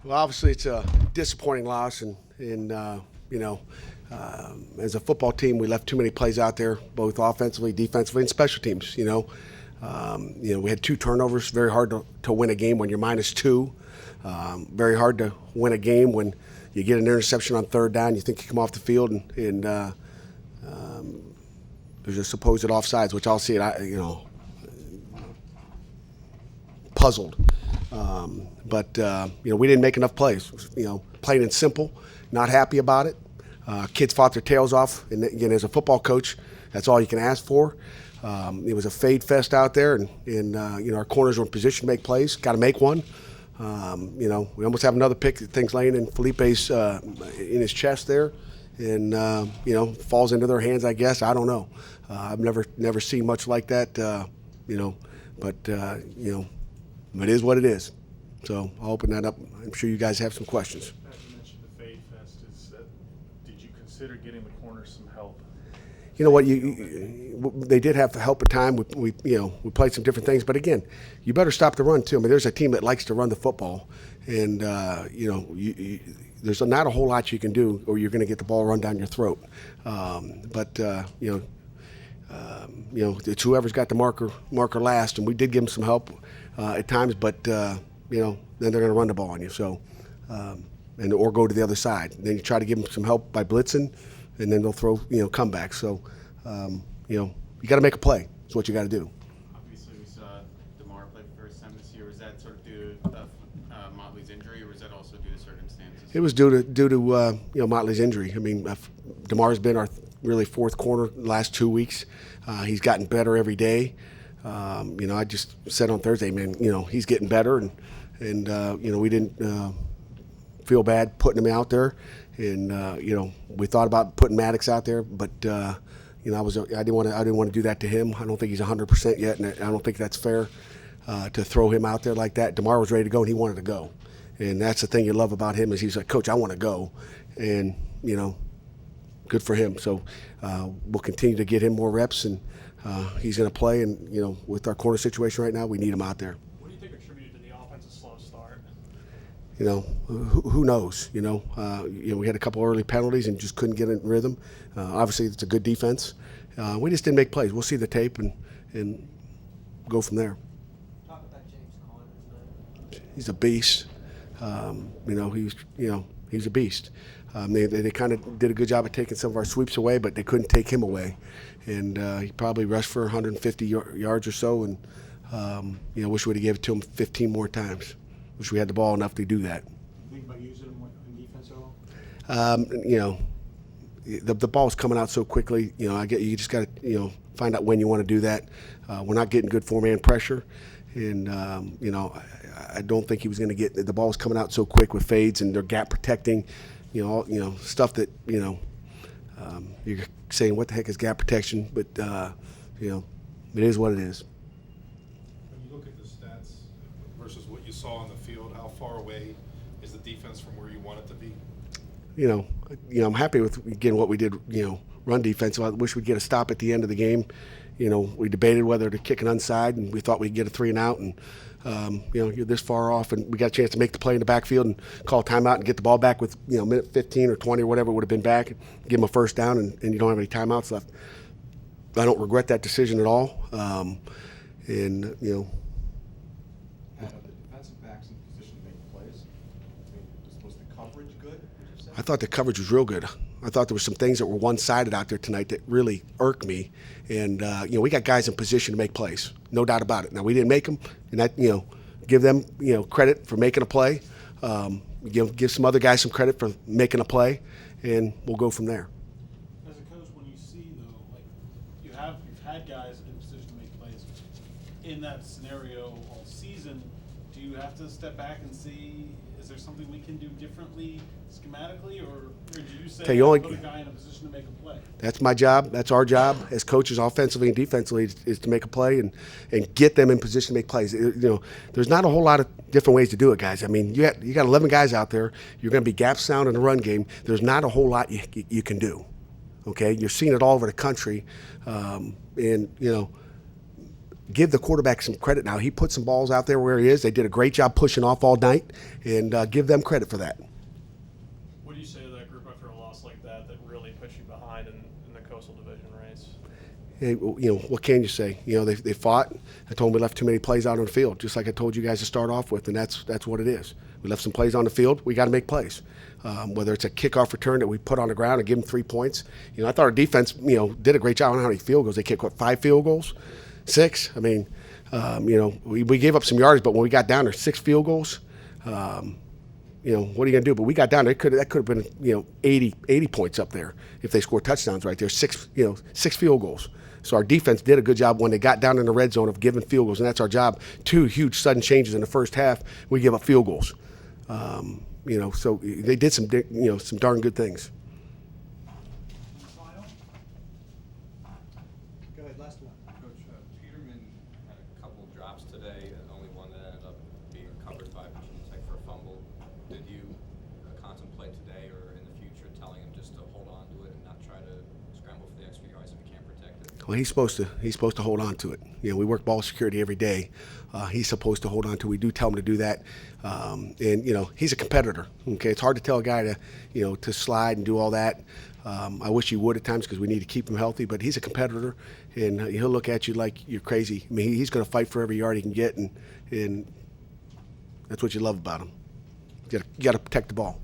Well, obviously it's a disappointing loss, and as a football team, we left too many plays out there, both offensively, defensively, and special teams. We had 2 turnovers. Very hard to win a game when you're -2. Very hard to win a game when you get an interception on 3rd down. You think you come off the field and there's a supposed offsides, which I'll see it. Puzzled. But we didn't make enough plays. Plain and simple. Not happy about it. Kids fought their tails off, and again, as a football coach, that's all you can ask for. It was a fade fest out there, and our corners were in position to make plays. Got to make one. We almost have another pick. Things laying in Felipe's in his chest there, and falls into their hands. I guess I don't know. I've never seen much like that. But it is what it is. So I'll open that up. I'm sure you guys have some questions. You mentioned the fade fest. Did you consider getting the corners some help? You know what? They did have help at time. We played some different things, but again, you better stop the run too. I mean, there's a team that likes to run the football, and there's not a whole lot you can do, or you're going to get the ball run down your throat. It's whoever's got the marker last, and we did give them some help at times, but then they're going to run the ball on you. So, or go to the other side. And then you try to give them some help by blitzing, and then they'll throw comebacks. So, you got to make a play. That's what you got to do. Obviously, we saw DeMar play for the first time this year. Was that sort of due to Motley's injury, or was that also due to circumstances? It was due to Motley's injury. I mean, DeMar's been our really 4th corner the last 2 weeks. He's gotten better every day. I just said on Thursday, man, he's getting better, and we didn't feel bad putting him out there, and we thought about putting Maddox out there, but I didn't want to do that to him. I don't think he's 100% yet, and I don't think that's fair to throw him out there like that. DeMar was ready to go, and he wanted to go, and that's the thing you love about him is he's like, Coach, I want to go, and good for him. So we'll continue to get him more reps, and he's going to play. And with our corner situation right now, we need him out there. What do you think attributed to the offensive slow start? Who knows? We had a couple early penalties and just couldn't get in rhythm. Obviously, it's a good defense. We just didn't make plays. We'll see the tape and go from there. Talk about James Conner. He's a beast. He's a beast. They kind of did a good job of taking some of our sweeps away, but they couldn't take him away. And he probably rushed for 150 yards or so, and wish we would have given it to him 15 more times. Wish we had the ball enough to do that. Think about using him in defense at all? The ball's coming out so quickly. You just got to find out when you want to do that. We're not getting good 4-man pressure, and I don't think he was going to get the ball's coming out so quick with fades and they're gap protecting. Stuff that you're saying, what the heck is gap protection? But it is what it is. When you look at the stats versus what you saw on the field, how far away is the defense from where you want it to be? I'm happy with again what we did. Run defense. I wish we'd get a stop at the end of the game. We debated whether to kick an onside, and we thought we'd get a 3 and out. And you're this far off, and we got a chance to make the play in the backfield and call timeout and get the ball back with minute 15 or 20 or whatever it would have been back, and give them a first down, and you don't have any timeouts left. I don't regret that decision at all. Adam, the defensive backs in position to make plays. Was the coverage good? Would you say? I thought the coverage was real good. I thought there were some things that were one-sided out there tonight that really irked me. And, we got guys in position to make plays, no doubt about it. Now, we didn't make them, and that, give them, credit for making a play. Give some other guys some credit for making a play, and we'll go from there. As a coach, when you see, though, you've had guys in position to make plays in that scenario all season, do you have to step back and see, is there something we can do differently schematically, or do you say put a guy in a position to make a play? That's my job. That's our job as coaches, offensively and defensively, is to make a play and get them in position to make plays. There's not a whole lot of different ways to do it, guys. I mean, you got 11 guys out there. You're going to be gap sound in the run game. There's not a whole lot you can do. Okay, you're seeing it all over the country, and give the quarterback some credit now. He put some balls out there where he is. They did a great job pushing off all night, and give them credit for that. What do you say to that group after a loss like that really puts you behind in the Coastal Division race? Hey, what can you say? They fought. I told them we left too many plays out on the field, just like I told you guys to start off with, and that's what it is. We left some plays on the field. We got to make plays. Whether it's a kickoff return that we put on the ground and give them 3 points. I thought our defense, did a great job on how many field goals. They kicked, 5 field goals? 6? I mean, we gave up some yards, but when we got down there, 6 field goals. What are you going to do? But we got down there. That could have been, 80 points up there if they scored touchdowns right there. 6 field goals. So our defense did a good job when they got down in the red zone of giving field goals, and that's our job. 2 huge sudden changes in the first half. We give up field goals. So they did some darn good things. Go ahead, last one. Coach, Peterman had a couple drops today, and only one that ended up being recovered by Virginia Tech for a fumble. Did you contemplate today or in the future telling him just to hold on to it and not try to scramble for the extra yards if he can't protect it? Well, he's supposed to hold on to it. We work ball security every day. He's supposed to hold on to it. We do tell him to do that. And he's a competitor. Okay, it's hard to tell a guy to slide and do all that. I wish he would at times because we need to keep him healthy. But he's a competitor, and he'll look at you like you're crazy. I mean, he's going to fight for every yard he can get, and that's what you love about him. You got to protect the ball.